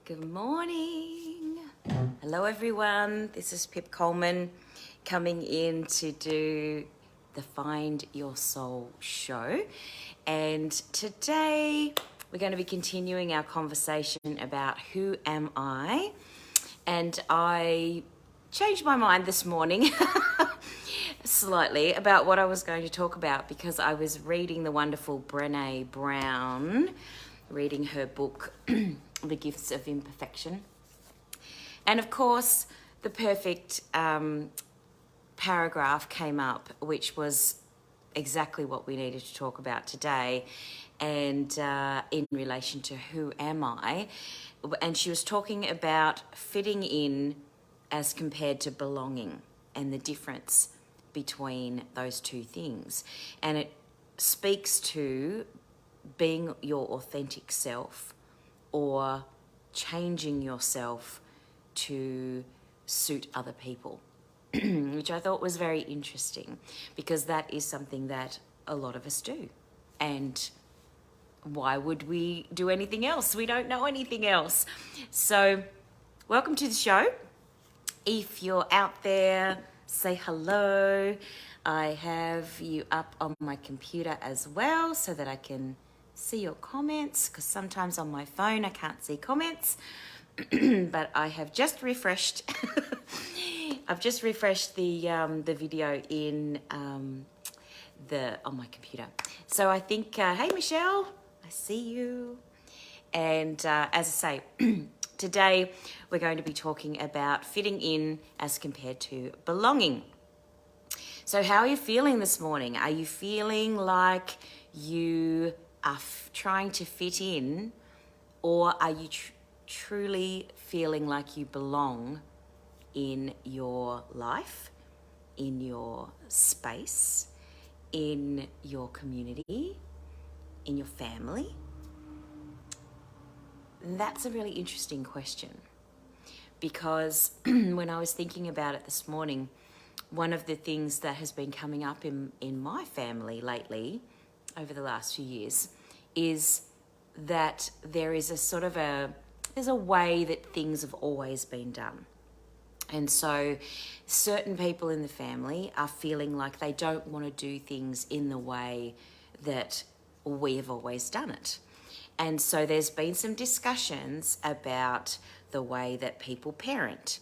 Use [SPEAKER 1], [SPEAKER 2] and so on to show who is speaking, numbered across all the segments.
[SPEAKER 1] Good morning. Hello everyone. This is Pip Coleman coming in to do the Find Your Soul show. And today we're going to be continuing our conversation about who am I? And I changed my mind this morning slightly about what I was going to talk about because I was reading the wonderful Brené Brown, reading her book, The Gifts of Imperfection. And of course, the perfect paragraph came up, which was exactly what we needed to talk about today, and in relation to who am I. And she was talking about fitting in as compared to belonging and the difference between those two things. And it speaks to being your authentic self or changing yourself to suit other people, which I thought was very interesting because that is something that a lot of us do. And why would we do anything else? We don't know anything else. So welcome to the show. If you're out there, say hello. I have you up on my computer as well so that I can see your comments, because sometimes on my phone I can't see comments. But I have just refreshed. I've just refreshed the video in on my computer. So I think, hey Michelle, I see you. And as I say, today we're going to be talking about fitting in as compared to belonging. So how are you feeling this morning? Are you feeling like you are trying to fit in, or are you truly feeling like you belong in your life, in your space, in your community, in your family? That's a really interesting question, because when I was thinking about it this morning, one of the things that has been coming up in my family lately over the last few years is that there is there's a way that things have always been done. And so certain people in the family are feeling like they don't want to do things in the way that we have always done it. And so there's been some discussions about the way that people parent,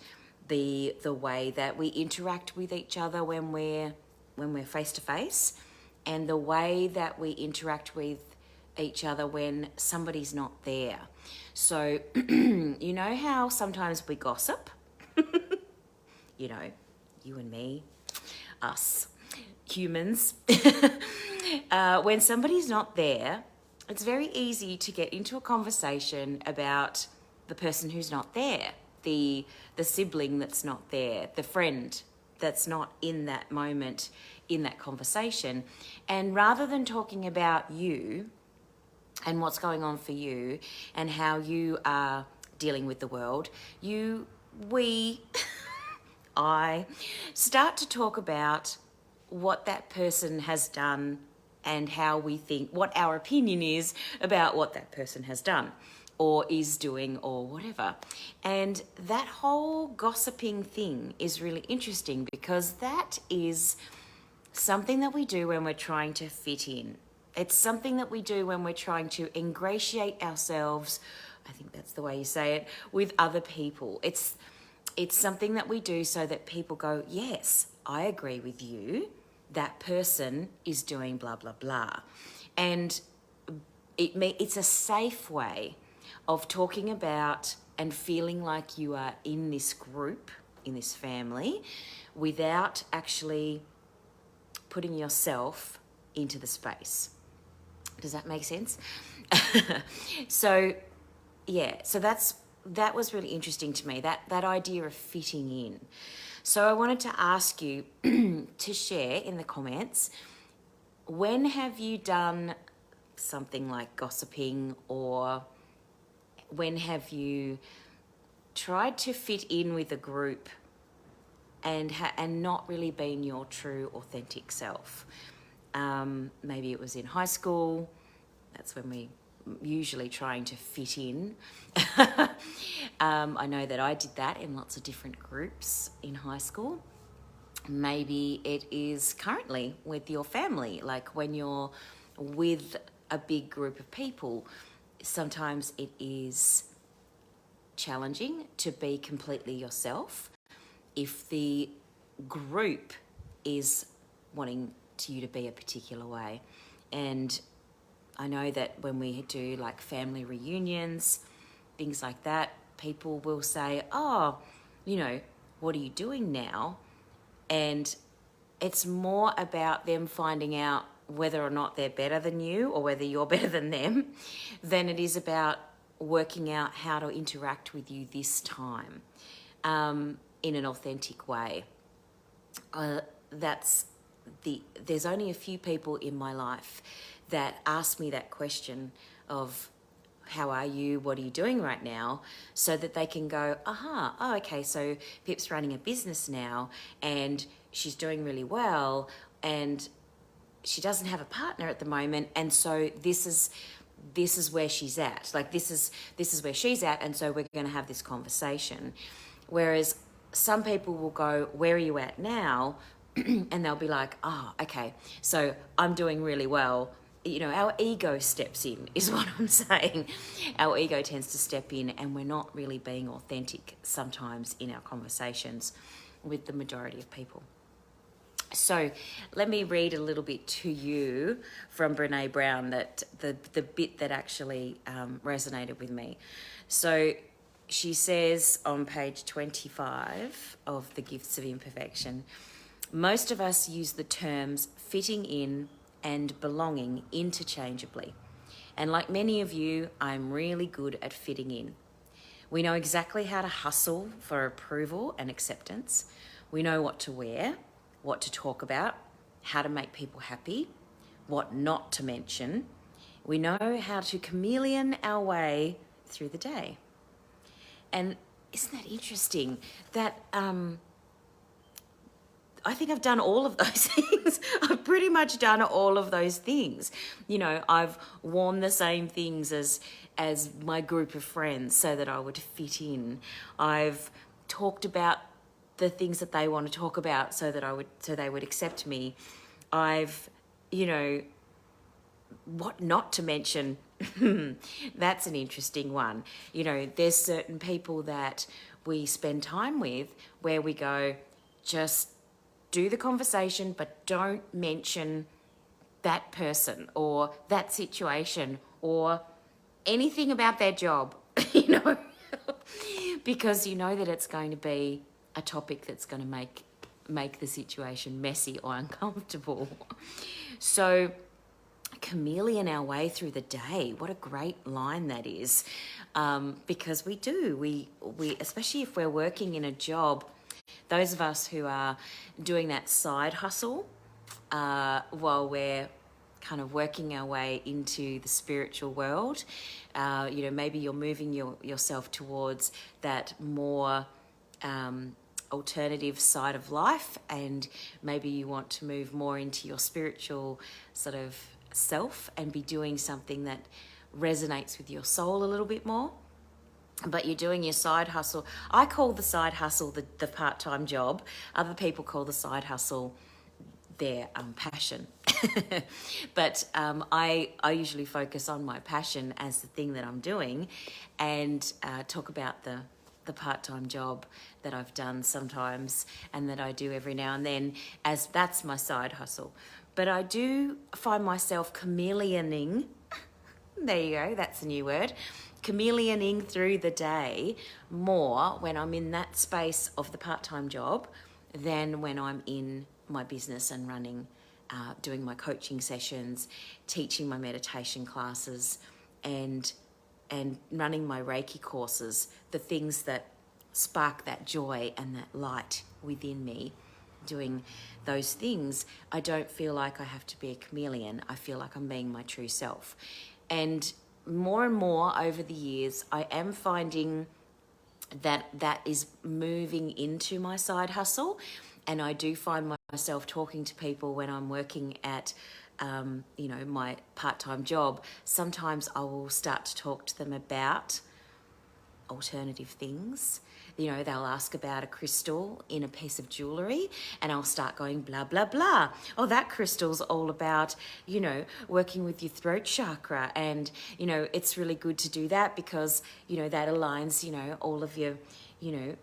[SPEAKER 1] the way that we interact with each other when we're face to face, and the way that we interact with each other when somebody's not there. So you know how sometimes we gossip? You know, you and me, us humans. When somebody's not there, it's very easy to get into a conversation about the person who's not there, the sibling that's not there, the friend that's not in that moment, in that conversation. And rather than talking about you and what's going on for you and how you are dealing with the world, I start to talk about what that person has done and how we think, what our opinion is about what that person has done or is doing or whatever. And that whole gossiping thing is really interesting because that is something that we do when we're trying to fit in. It's something that we do when we're trying to ingratiate ourselves, I think that's the way you say it, with other people. It's something that we do so that people go, yes, I agree with you. That person is doing blah, blah, blah. And it's a safe way of talking about and feeling like you are in this group, in this family, without actually putting yourself into the space. Does that make sense? So that was really interesting to me, that idea of fitting in. So I wanted to ask you to share in the comments, when have you done something like gossiping, or when have you tried to fit in with a group and not really been your true authentic self? Maybe it was in high school. That's when we usually trying to fit in. I know that I did that in lots of different groups in high school. Maybe it is currently with your family, like when you're with a big group of people, sometimes it is challenging to be completely yourself if the group is wanting you to be a particular way. And I know that when we do like family reunions, things like that, people will say, oh, what are you doing now? And it's more about them finding out whether or not they're better than you or whether you're better than them than it is about working out how to interact with you this time in an authentic way. There's only a few people in my life that ask me that question of, how are you? What are you doing right now? So that they can go, okay, so Pip's running a business now and she's doing really well and she doesn't have a partner at the moment, and so this is where she's at. Like this is where she's at, and so we're going to have this conversation. Whereas some people will go, where are you at now? And they'll be like, oh, okay, so I'm doing really well. Our ego steps in, is what I'm saying. Our ego tends to step in, and we're not really being authentic sometimes in our conversations with the majority of people. So let me read a little bit to you from Brene Brown, that the bit that actually resonated with me. So she says on page 25 of The Gifts of Imperfection, most of us use the terms fitting in and belonging interchangeably. And like many of you, I'm really good at fitting in. We know exactly how to hustle for approval and acceptance. We know what to wear, what to talk about, how to make people happy, what not to mention. We know how to chameleon our way through the day. And isn't that interesting that I think I've done all of those things. I've pretty much done all of those things. I've worn the same things as my group of friends so that I would fit in. I've talked about the things that they want to talk about so they would accept me. I've, what not to mention. That's an interesting one. There's certain people that we spend time with where we go, just do the conversation, but don't mention that person or that situation or anything about their job, because that it's going to be a topic that's going to make the situation messy or uncomfortable. So chameleon our way through the day. What a great line that is, because we especially if we're working in a job, those of us who are doing that side hustle while we're kind of working our way into the spiritual world, maybe you're moving yourself towards that more alternative side of life, and maybe you want to move more into your spiritual sort of self and be doing something that resonates with your soul a little bit more. But you're doing your side hustle. I call the side hustle the part-time job. Other people call the side hustle their passion. But I usually focus on my passion as the thing that I'm doing, and talk about the part-time job that I've done sometimes and that I do every now and then, as that's my side hustle. But I do find myself chameleoning. There you go, that's a new word. Chameleoning through the day more when I'm in that space of the part-time job than when I'm in my business and running, doing my coaching sessions, teaching my meditation classes, and running my Reiki courses, the things that spark that joy and that light within me. Doing those things, I don't feel like I have to be a chameleon. I feel like I'm being my true self. And more over the years, I am finding that is moving into my side hustle. And I do find myself talking to people when I'm working at my part-time job, sometimes I will start to talk to them about alternative things. They'll ask about a crystal in a piece of jewellery, and I'll start going blah, blah, blah. Oh, that crystal's all about, working with your throat chakra. And, it's really good to do that because, that aligns, all of your,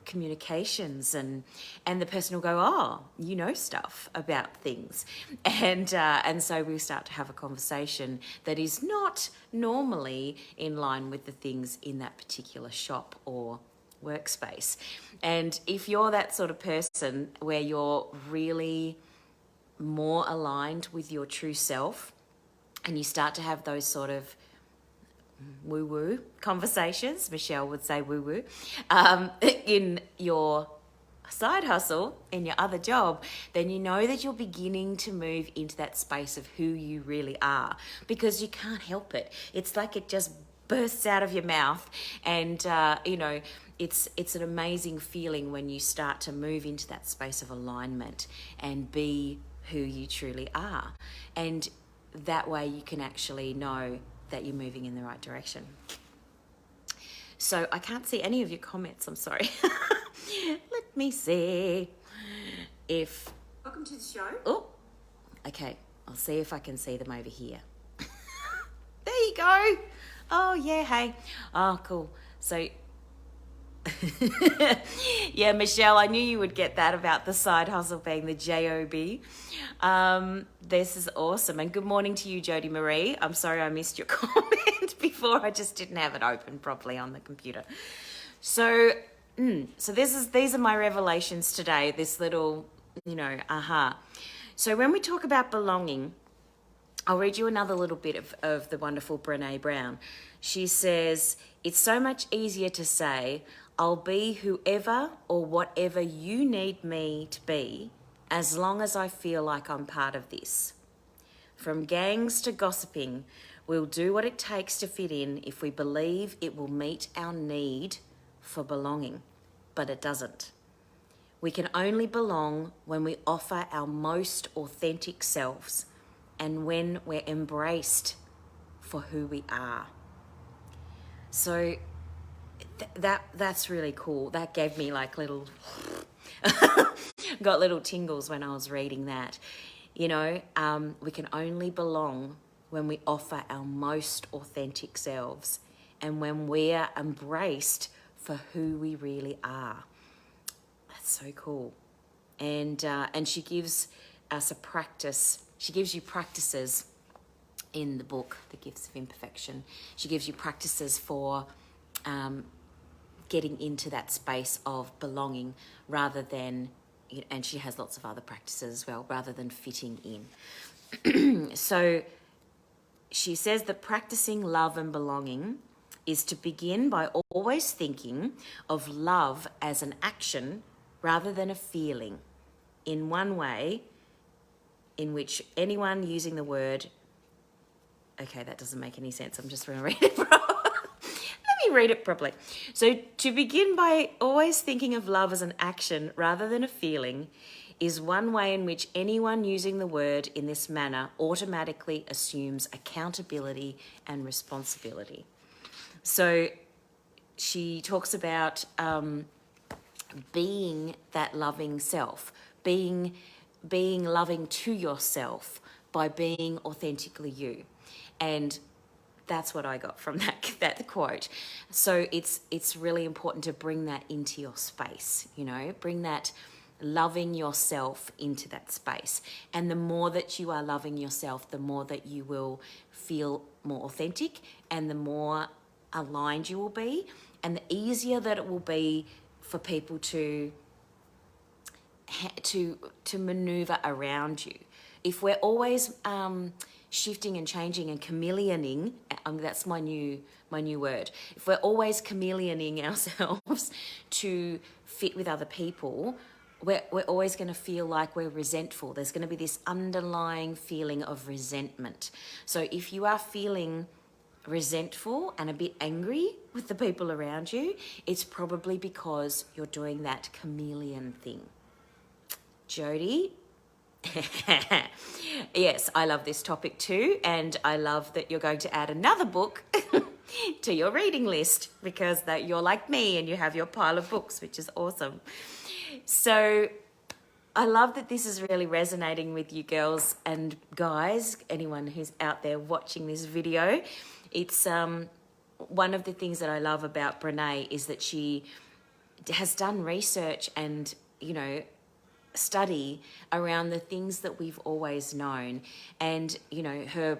[SPEAKER 1] communications. And the person will go, oh, stuff about things. And so we start to have a conversation that is not normally in line with the things in that particular shop or workspace. And if you're that sort of person where you're really more aligned with your true self and you start to have those sort of woo-woo conversations, Michelle would say woo-woo, in your side hustle, in your other job, then you know that you're beginning to move into that space of who you really are, because you can't help it. It's like it just bursts out of your mouth, and it's an amazing feeling when you start to move into that space of alignment and be who you truly are. And that way you can actually know that you're moving in the right direction. So I can't see any of your comments, I'm sorry. Let me see if...
[SPEAKER 2] Welcome to the show.
[SPEAKER 1] Oh, okay. I'll see if I can see them over here. There you go. Oh, yeah, hey. Oh, cool. So... yeah, Michelle, I knew you would get that about the side hustle being the JOB. This is awesome. And good morning to you, Jody Marie. I'm sorry I missed your comment before. I just didn't have it open properly on the computer. So these are my revelations today, this little, aha. So when we talk about belonging, I'll read you another little bit of the wonderful Brené Brown. She says, it's so much easier to say, I'll be whoever or whatever you need me to be, as long as I feel like I'm part of this. From gangs to gossiping, we'll do what it takes to fit in if we believe it will meet our need for belonging, but it doesn't. We can only belong when we offer our most authentic selves and when we're embraced for who we are. So that's really cool. That gave me like little, got little tingles when I was reading that. We can only belong when we offer our most authentic selves and when we're embraced for who we really are. That's so cool. And she gives us a practice. She gives you practices in the book, The Gifts of Imperfection. She gives you practices for getting into that space of belonging rather than, and she has lots of other practices as well, rather than fitting in. So she says that practicing love and belonging is to begin by always thinking of love as an action rather than a feeling, in one way in which anyone using the word... Okay, that doesn't make any sense. I'm just going to read it properly. Let me read it properly. So to begin by always thinking of love as an action rather than a feeling is one way in which anyone using the word in this manner automatically assumes accountability and responsibility. So she talks about being that loving self, being loving to yourself by being authentically you. And that's what I got from that quote. So it's really important to bring that into your space, bring that loving yourself into that space. And the more that you are loving yourself, the more that you will feel more authentic and the more aligned you will be, and the easier that it will be for people to maneuver around you. If we're always shifting and changing and chameleoning, that's my new word. If we're always chameleoning ourselves to fit with other people, we're always going to feel like we're resentful. There's going to be this underlying feeling of resentment. So if you are feeling resentful and a bit angry with the people around you, it's probably because you're doing that chameleon thing. Jody, Yes, I love this topic too, and I love that you're going to add another book to your reading list, because that you're like me and you have your pile of books, which is awesome. So I love that this is really resonating with you girls and guys, anyone who's out there watching this video. It's one of the things that I love about Brene is that she has done research and, study around the things that we've always known. And, her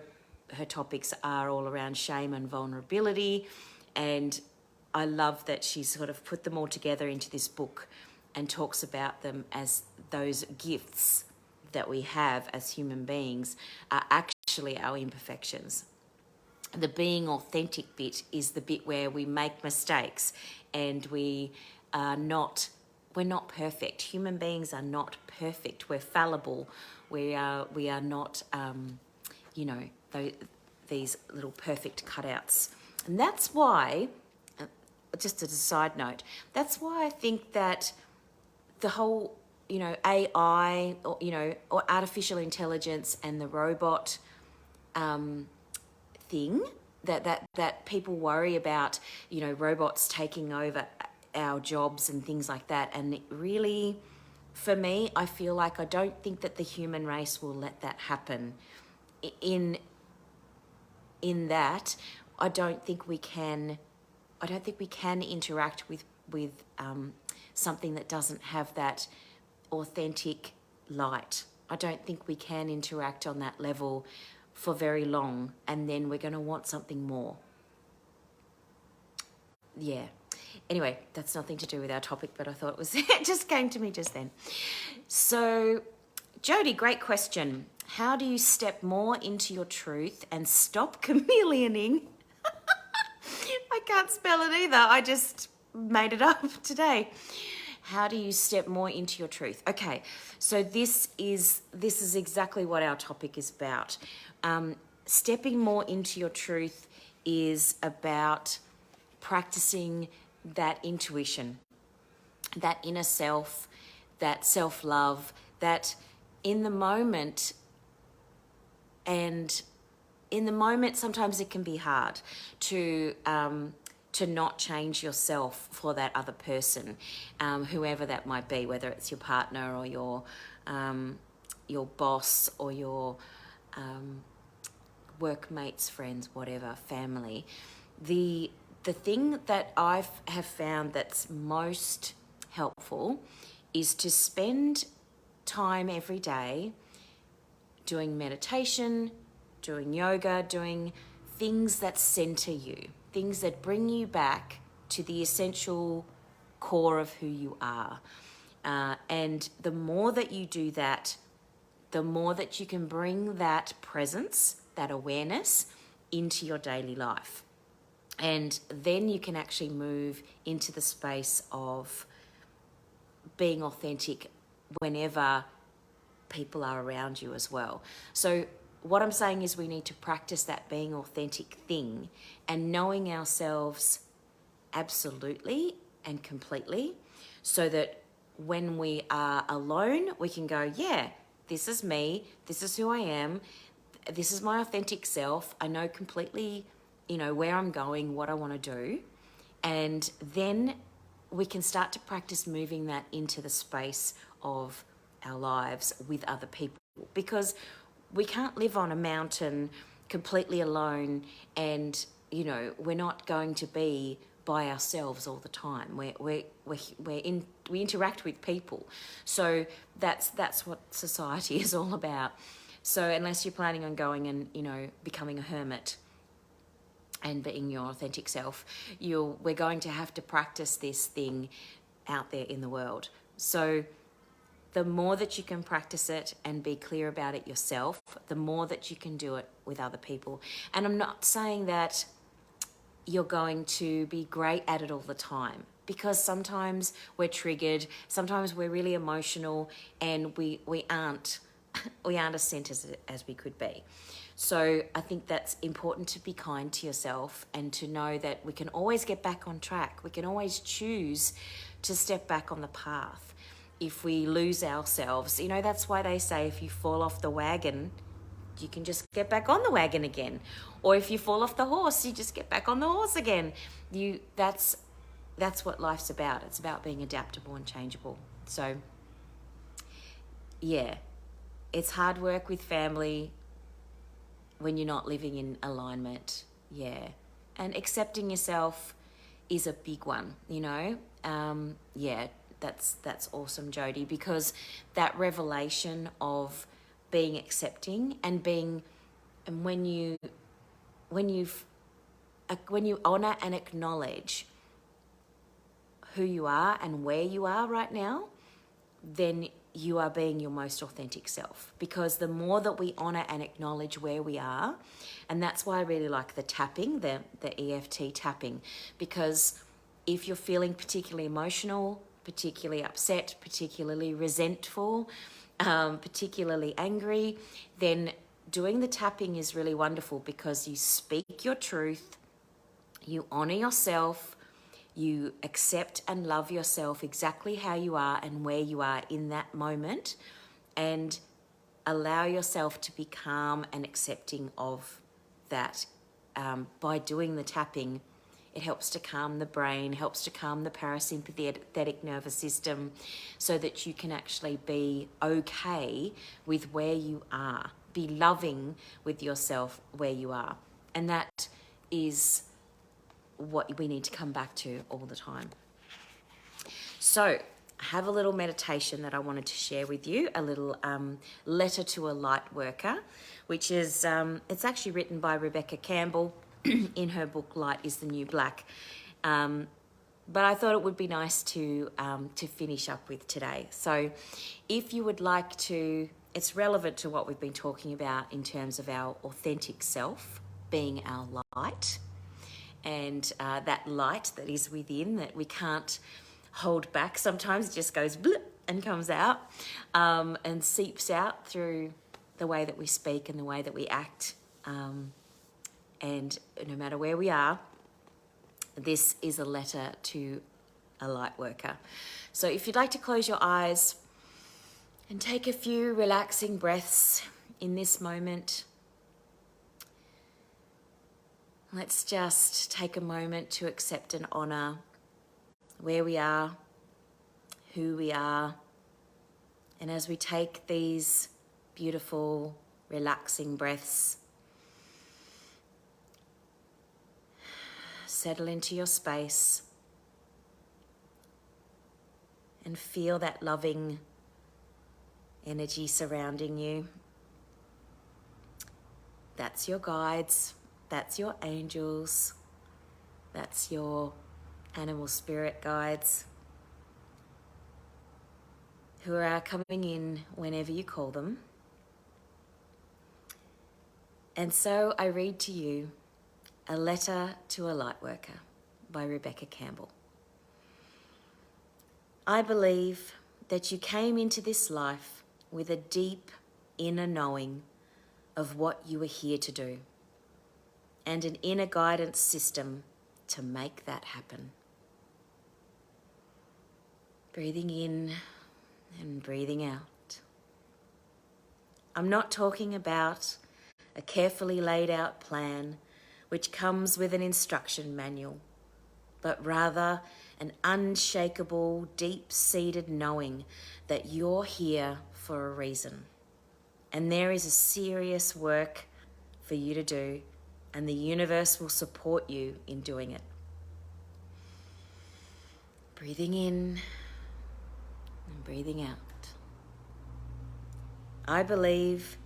[SPEAKER 1] topics are all around shame and vulnerability. And I love that she's sort of put them all together into this book and talks about them as those gifts that we have as human beings are actually our imperfections. The being authentic bit is the bit where we make mistakes and we're not perfect. Human beings are not perfect. We're fallible. We are not, these little perfect cutouts. And that's why, just as a side note, that's why I think that the whole, AI, or artificial intelligence and the robot thing that people worry about, robots taking over our jobs and things like that. And really, for me, I feel like I don't think that the human race will let that happen. In that, I don't think we can interact with something that doesn't have that authentic light. I don't think we can interact on that level for very long, and then we're going to want something more. Yeah. Anyway, that's nothing to do with our topic, but I thought it was, it just came to me just then. So, Jody, great question. How do you step more into your truth and stop chameleoning? I can't spell it either. I just made it up today. How do you step more into your truth? Okay, so this is exactly what our topic is about. Stepping more into your truth is about practicing that intuition, that inner self, that self-love, that in the moment, and in the moment sometimes it can be hard to not change yourself for that other person, whoever that might be, whether it's your partner or your boss or your workmates, friends, whatever, family. The thing that I have found that's most helpful is to spend time every day doing meditation, doing yoga, doing things that center you, things that bring you back to the essential core of who you are. And the more that you do that, the more that you can bring that presence, that awareness into your daily life. And then you can actually move into the space of being authentic whenever people are around you as well. So what I'm saying is we need to practice that being authentic thing and knowing ourselves absolutely and completely, so that when we are alone, we can go, yeah, this is me, this is who I am, this is my authentic self. I know completely, where I'm going, what I want to do. And then we can start to practice moving that into the space of our lives with other people, because we can't live on a mountain completely alone, and we're not going to be by ourselves all the time. We interact with people, so that's what society is all about. So unless you're planning on going and becoming a hermit and being your authentic self, we're going to have to practice this thing out there in the world. So the more that you can practice it and be clear about it yourself, the more that you can do it with other people. And I'm not saying that you're going to be great at it all the time, because sometimes we're triggered, sometimes we're really emotional, and we aren't as centered as we could be. So I think that's important to be kind to yourself and to know that we can always get back on track. We can always choose to step back on the path. if we lose ourselves, you know, that's why they say if you fall off the wagon, you can just get back on the wagon again. Or if you fall off the horse, you just get back on the horse again. That's what life's about. It's about being adaptable and changeable. So yeah, it's hard work with family when you're not living in alignment. Yeah. And accepting yourself is a big one, you know. Yeah, that's awesome, Jody, because that revelation of being accepting and when you honor and acknowledge who you are and where you are right now, then you are being your most authentic self. Because the more that we honor and acknowledge where we are, and that's why I really like the tapping, the EFT tapping, because if you're feeling particularly emotional, particularly upset, particularly resentful, particularly angry, then doing the tapping is really wonderful, because you speak your truth, you honor yourself, you accept and love yourself exactly how you are and where you are in that moment, and allow yourself to be calm and accepting of that. By doing the tapping, it helps to calm the brain, helps to calm the parasympathetic nervous system, so that you can actually be okay with where you are, be loving with yourself where you are. And that is what we need to come back to all the time. So I have a little meditation that I wanted to share with you, a little letter to a light worker, which is, it's actually written by Rebecca Campbell in her book, Light is the New Black. But I thought it would be nice to finish up with today. So if you would like to, it's relevant to what we've been talking about in terms of our authentic self being our light, and that light that is within, that we can't hold back. Sometimes it just goes blip and comes out, and seeps out through the way that we speak and the way that we act. And no matter where we are, this is a letter to a light worker. So if you'd like to close your eyes and take a few relaxing breaths in this moment, let's just take a moment to accept and honor where we are, who we are. And as we take these beautiful, relaxing breaths, settle into your space and feel that loving energy surrounding you. That's your guides. That's your angels, that's your animal spirit guides, who are coming in whenever you call them. And so I read to you A Letter to a Lightworker by Rebecca Campbell. I believe that you came into this life with a deep inner knowing of what you were here to do, and an inner guidance system to make that happen. Breathing in and breathing out. I'm not talking about a carefully laid out plan which comes with an instruction manual, but rather an unshakable, deep-seated knowing that you're here for a reason, and there is a serious work for you to do, and the universe will support you in doing it. Breathing in and breathing out. I believe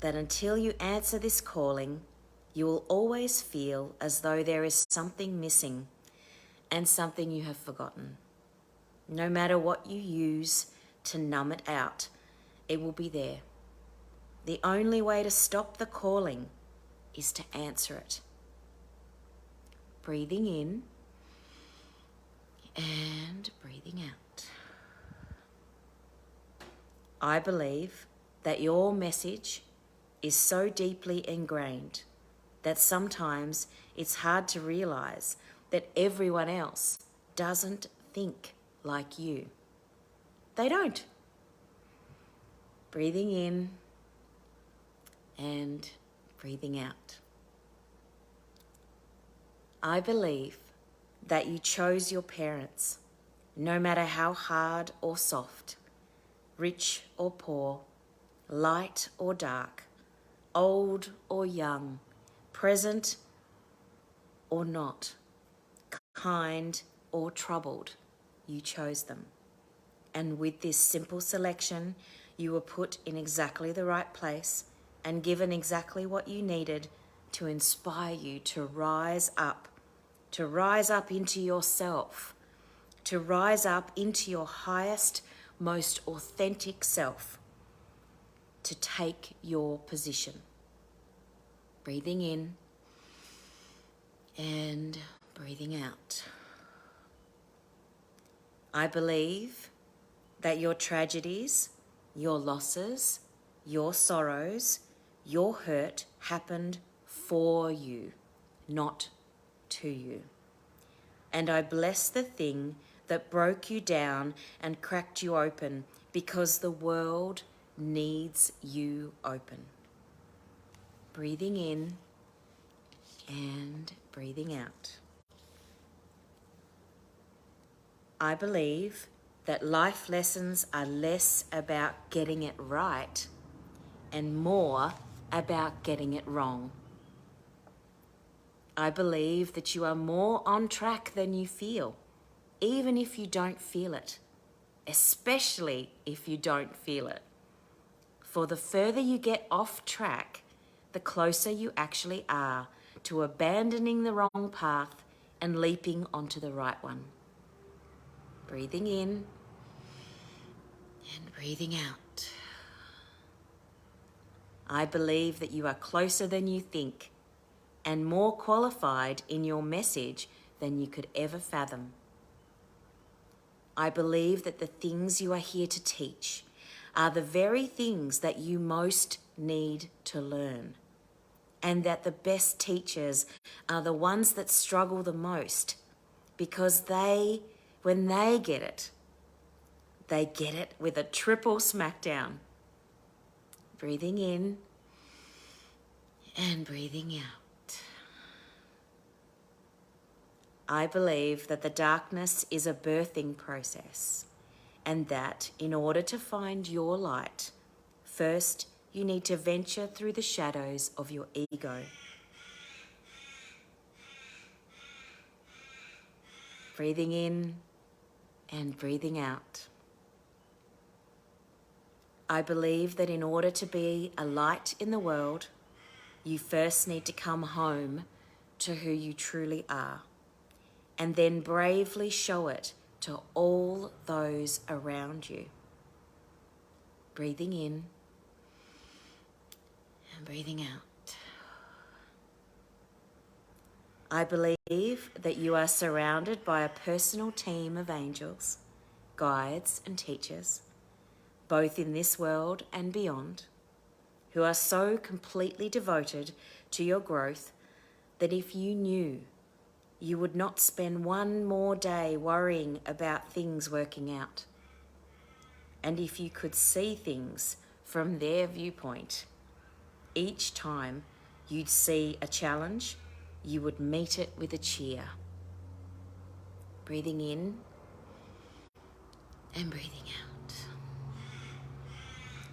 [SPEAKER 1] that until you answer this calling, you will always feel as though there is something missing and something you have forgotten. No matter what you use to numb it out, it will be there. The only way to stop the calling is to answer it. Breathing in and breathing out. I believe that your message is so deeply ingrained that sometimes it's hard to realize that everyone else doesn't think like you. they don't. Breathing in and breathing out. I believe that you chose your parents, no matter how hard or soft, rich or poor, light or dark, old or young, present or not, kind or troubled, you chose them. And with this simple selection, you were put in exactly the right place and given exactly what you needed to inspire you to rise up into yourself, to rise up into your highest, most authentic self, to take your position. Breathing in and breathing out. I believe that your tragedies, your losses, your sorrows, your hurt happened for you, not to you. And I bless the thing that broke you down and cracked you open, because the world needs you open. Breathing in and breathing out. I believe that life lessons are less about getting it right and more about getting it wrong. I believe that you are more on track than you feel, even if you don't feel it, especially if you don't feel it. For the further you get off track, the closer you actually are to abandoning the wrong path and leaping onto the right one. Breathing in and breathing out. I believe that you are closer than you think and more qualified in your message than you could ever fathom. I believe that the things you are here to teach are the very things that you most need to learn, and that the best teachers are the ones that struggle the most, because when they get it with a triple smackdown. Breathing in and breathing out. I believe that the darkness is a birthing process, and that in order to find your light, first you need to venture through the shadows of your ego. Breathing in and breathing out. I believe that in order to be a light in the world, you first need to come home to who you truly are, and then bravely show it to all those around you. Breathing in and breathing out. I believe that you are surrounded by a personal team of angels, guides and teachers, both in this world and beyond, who are so completely devoted to your growth that if you knew, you would not spend one more day worrying about things working out. And if you could see things from their viewpoint, each time you'd see a challenge, you would meet it with a cheer. Breathing in and breathing out.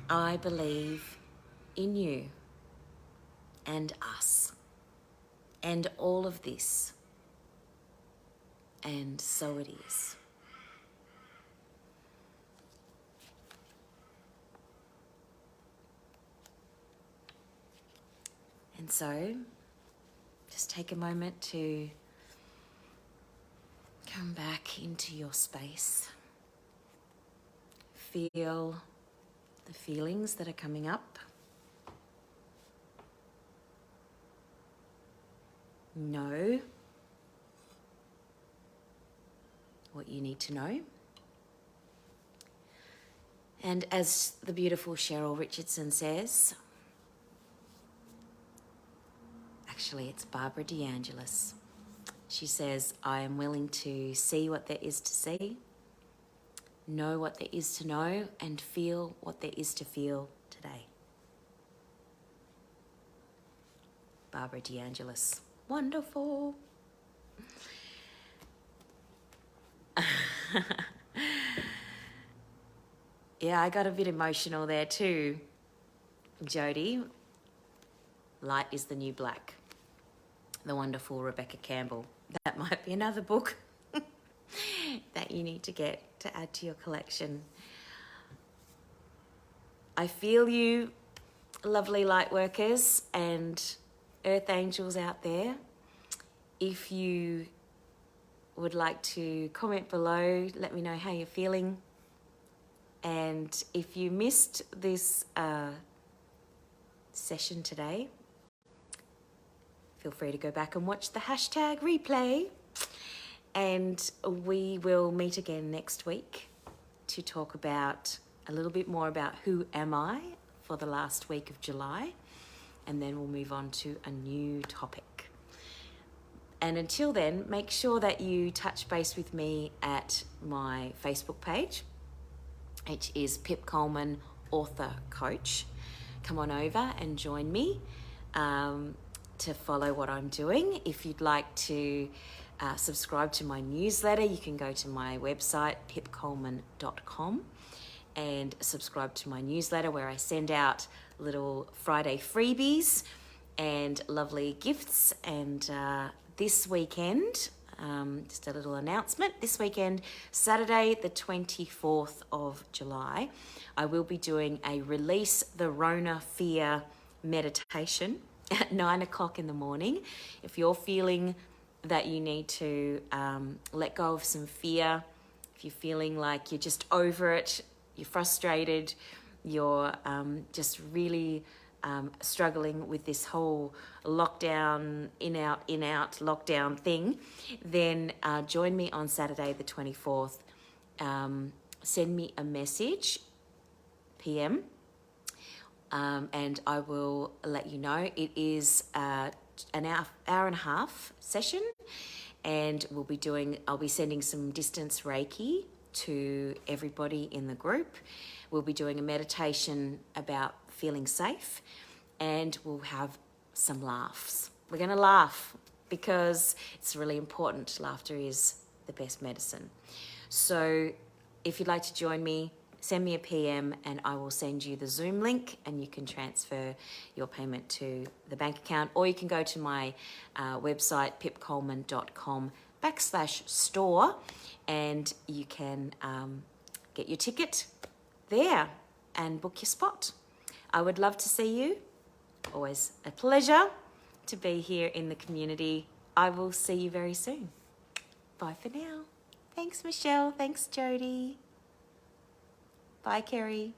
[SPEAKER 1] I believe in you and us and all of this. And so it is. And so, just take a moment to come back into your space. Feel the feelings that are coming up. Know what you need to know. And as the beautiful Cheryl Richardson says, actually it's Barbara DeAngelis. She says, I am willing to see what there is to see, know what there is to know, and feel what there is to feel today. Barbara DeAngelis. Wonderful. Yeah, I got a bit emotional there too, Jody. Light is the New Black. The wonderful Rebecca Campbell. That might be another book that you need to get to add to your collection. I feel you, lovely light workers and earth angels out there. If you would like to comment below, let me know how you're feeling. And if you missed this session today, feel free to go back and watch the hashtag replay. And we will meet again next week to talk about a little bit more about who am I for the last week of July. And then we'll move on to a new topic. And until then, make sure that you touch base with me at my Facebook page, which is Pip Coleman Author Coach. Come on over and join me to follow what I'm doing. If you'd like to subscribe to my newsletter, you can go to my website, pipcoleman.com, and subscribe to my newsletter where I send out little Friday freebies and lovely gifts. And this weekend, just a little announcement, this weekend, Saturday the 24th of July, I will be doing a Release the Rona Fear meditation at 9 o'clock in the morning. If you're feeling that you need to let go of some fear, if you're feeling like you're just over it, you're frustrated, you're just really struggling with this whole lockdown, in out lockdown thing, then join me on Saturday the 24th. Send me a message, PM, and I will let you know. It is an hour and a half session, and I'll be sending some distance Reiki to everybody in the group. We'll be doing a meditation about feeling safe, and we'll have some laughs. We're going to laugh because it's really important. Laughter is the best medicine. So if you'd like to join me, send me a PM and I will send you the Zoom link, and you can transfer your payment to the bank account, or you can go to my website, pipcoleman.com/store, and you can get your ticket there and book your spot. I would love to see you. Always a pleasure to be here in the community. I will see you very soon. Bye for now. Thanks, Michelle. Thanks, Jody. Bye, Kerry.